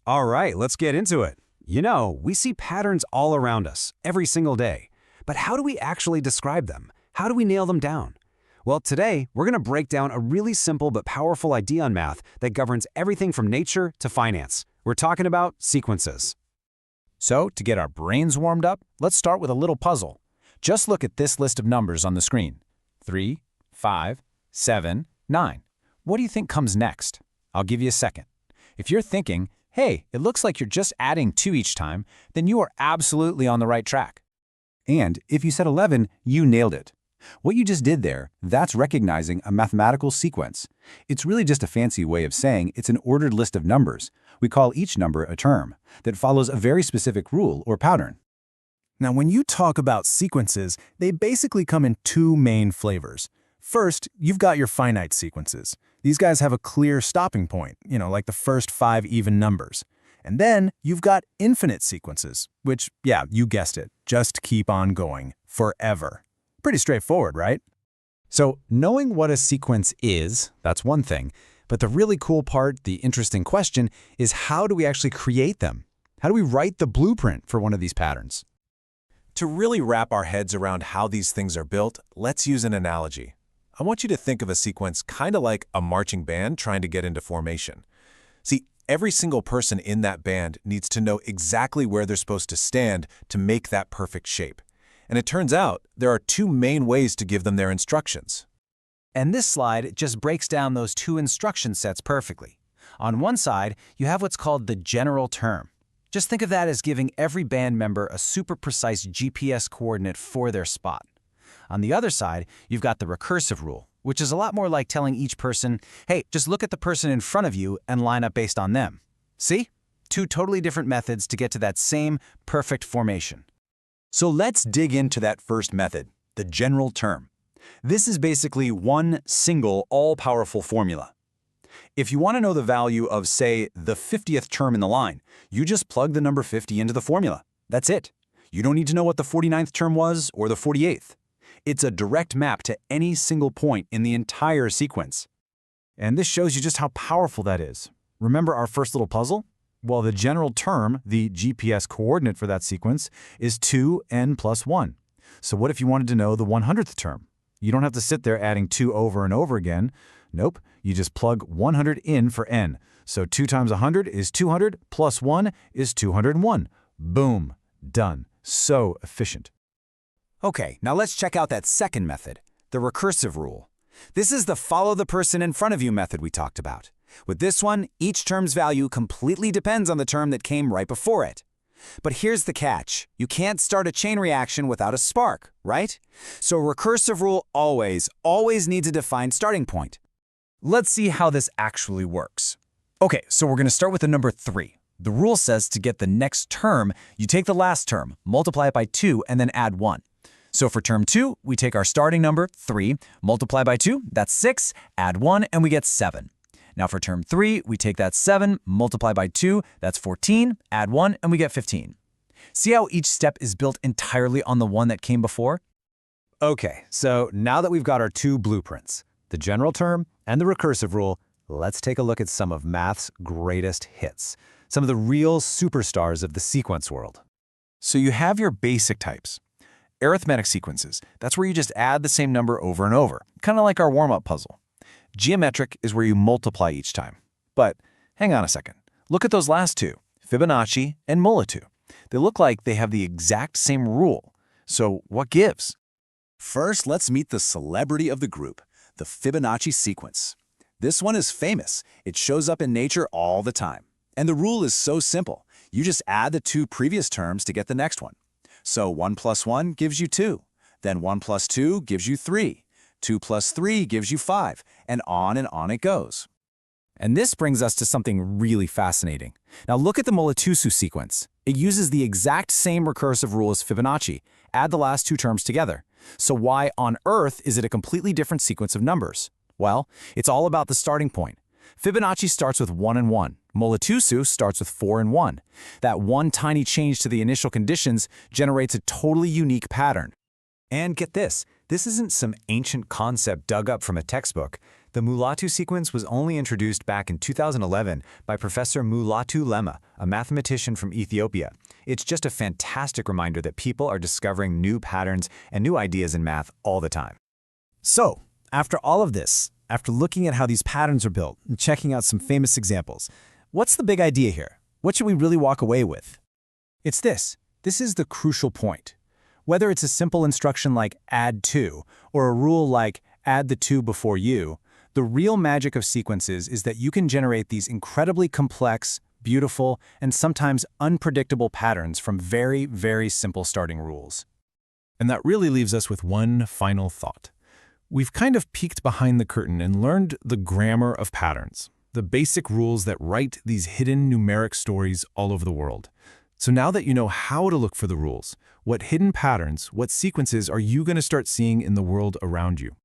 All right, let's get into it. We see patterns all around us, every single day. But how do we actually describe them? How do we nail them down? Well, today, we're going to break down a really simple but powerful idea on math that governs everything from nature to finance. We're talking about sequences. So, to get our brains warmed up, let's start with a little puzzle. Just look at this list of numbers on the screen. 3, 5, 7, 9. What do you think comes next? I'll give you a second. If you're thinking, hey, it looks like you're just adding 2 each time, then you are absolutely on the right track. And if you said 11, you nailed it. What you just did there, that's recognizing a mathematical sequence. It's really just a fancy way of saying it's an ordered list of numbers. We call each number a term that follows a very specific rule or pattern. Now, when you talk about sequences, they basically come in 2 main flavors. First, you've got your finite sequences. These guys have a clear stopping point, like the first 5 even numbers. And then you've got infinite sequences, which, yeah, you guessed it, just keep on going, forever. Pretty straightforward, right? So, knowing what a sequence is, that's one thing. But the really cool part, the interesting question, is how do we actually create them? How do we write the blueprint for one of these patterns? To really wrap our heads around how these things are built, let's use an analogy. I want you to think of a sequence kind of like a marching band trying to get into formation. See, every single person in that band needs to know exactly where they're supposed to stand to make that perfect shape. And it turns out there are 2 main ways to give them their instructions. And this slide just breaks down those 2 instruction sets perfectly. On one side, you have what's called the general term. Just think of that as giving every band member a super precise GPS coordinate for their spot. On the other side, you've got the recursive rule, which is a lot more like telling each person, hey, just look at the person in front of you and line up based on them. See? 2 totally different methods to get to that same perfect formation. So let's dig into that first method, the general term. This is basically one single all-powerful formula. If you want to know the value of, say, the 50th term in the line, you just plug the number 50 into the formula. That's it. You don't need to know what the 49th term was or the 48th. It's a direct map to any single point in the entire sequence. And this shows you just how powerful that is. Remember our first little puzzle? Well, the general term, the GPS coordinate for that sequence, is 2n plus 1. So what if you wanted to know the 100th term? You don't have to sit there adding 2 over and over again. Nope, you just plug 100 in for n. So 2 times 100 is 200, plus 1 is 201. Boom, done. So efficient. Okay, now let's check out that second method, the recursive rule. This is the follow the person in front of you method we talked about. With this one, each term's value completely depends on the term that came right before it. But here's the catch. You can't start a chain reaction without a spark, right? So a recursive rule always needs a defined starting point. Let's see how this actually works. Okay, so we're going to start with the number 3. The rule says to get the next term, you take the last term, multiply it by 2, and then add 1. So for term 2, we take our starting number, 3, multiply by 2, that's 6, add 1, and we get 7. Now for term 3, we take that 7, multiply by 2, that's 14, add 1, and we get 15. See how each step is built entirely on the one that came before? Okay, so now that we've got our 2 blueprints, the general term and the recursive rule, let's take a look at some of math's greatest hits, some of the real superstars of the sequence world. So you have your basic types. Arithmetic sequences, that's where you just add the same number over and over, kind of like our warm-up puzzle. Geometric is where you multiply each time. But hang on a second. Look at those last 2, Fibonacci and Mullitou. They look like they have the exact same rule. So what gives? First, let's meet the celebrity of the group, the Fibonacci sequence. This one is famous. It shows up in nature all the time. And the rule is so simple. You just add the 2 previous terms to get the next one. So 1 plus 1 gives you 2. Then 1 plus 2 gives you 3. 2 plus 3 gives you 5, and on it goes. And this brings us to something really fascinating. Now look at the Mullitou sequence. It uses the exact same recursive rule as Fibonacci. Add the last 2 terms together. So why on earth is it a completely different sequence of numbers? Well, it's all about the starting point. Fibonacci starts with 1 and 1. Mullitou starts with 4 and 1. That one tiny change to the initial conditions generates a totally unique pattern. And get this isn't some ancient concept dug up from a textbook. The Mulatu sequence was only introduced back in 2011 by Professor Mulatu Lema, a mathematician from Ethiopia. It's just a fantastic reminder that people are discovering new patterns and new ideas in math all the time. So, after all of this, after looking at how these patterns are built and checking out some famous examples, what's the big idea here? What should we really walk away with? It's this. This is the crucial point. Whether it's a simple instruction like add 2 or a rule like add the 2 before you, the real magic of sequences is that you can generate these incredibly complex, beautiful, and sometimes unpredictable patterns from very, very simple starting rules. And that really leaves us with one final thought. We've kind of peeked behind the curtain and learned the grammar of patterns, the basic rules that write these hidden numeric stories all over the world. So now that you know how to look for the rules, what hidden patterns, what sequences are you going to start seeing in the world around you?